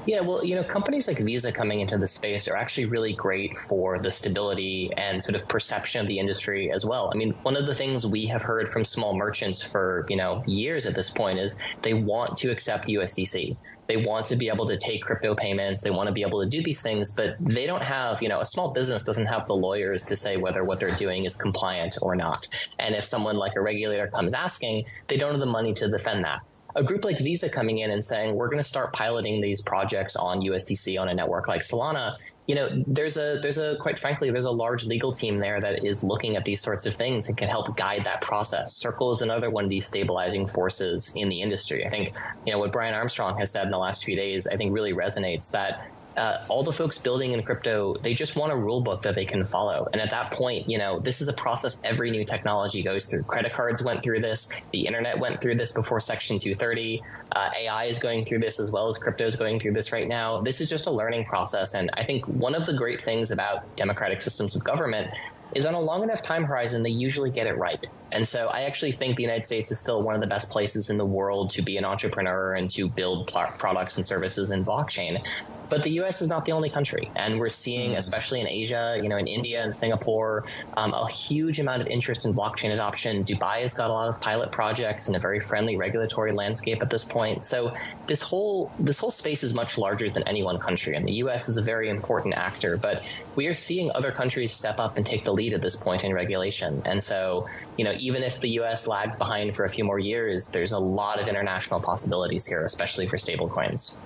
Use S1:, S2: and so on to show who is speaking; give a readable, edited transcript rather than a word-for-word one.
S1: Yeah, well, companies like Visa coming into the space are actually really great for the stability and sort of perception of the industry as well. I mean, one of the things we have heard from small merchants for, years at this point is they want to accept USDC. They want to be able to take crypto payments. They want to be able to do these things, but they don't have, a small business doesn't have the lawyers to say whether what they're doing is compliant or not. And if someone like a regulator comes asking, they don't have the money to defend that. A group like Visa coming in and saying, we're going to start piloting these projects on USDC on a network like Solana, there's quite frankly, there's a large legal team there that is looking at these sorts of things and can help guide that process. Circle is another one of these stabilizing forces in the industry. I think, what Brian Armstrong has said in the last few days, I think really resonates that all the folks building in crypto, they just want a rule book that they can follow. And at that point, this is a process every new technology goes through. Credit cards went through this. The internet went through this before Section 230. AI is going through this as well as crypto is going through this right now. This is just a learning process. And I think one of the great things about democratic systems of government is on a long enough time horizon, they usually get it right. And so I actually think the United States is still one of the best places in the world to be an entrepreneur and to build products and services in blockchain. But the U.S. is not the only country. And we're seeing, especially in Asia, in India and Singapore, a huge amount of interest in blockchain adoption. Dubai has got a lot of pilot projects and a very friendly regulatory landscape at this point. So this whole space is much larger than any one country. And the U.S. is a very important actor. But we are seeing other countries step up and take the lead at this point in regulation. And so, even if the U.S. lags behind for a few more years, there's a lot of international possibilities here, especially for stablecoins.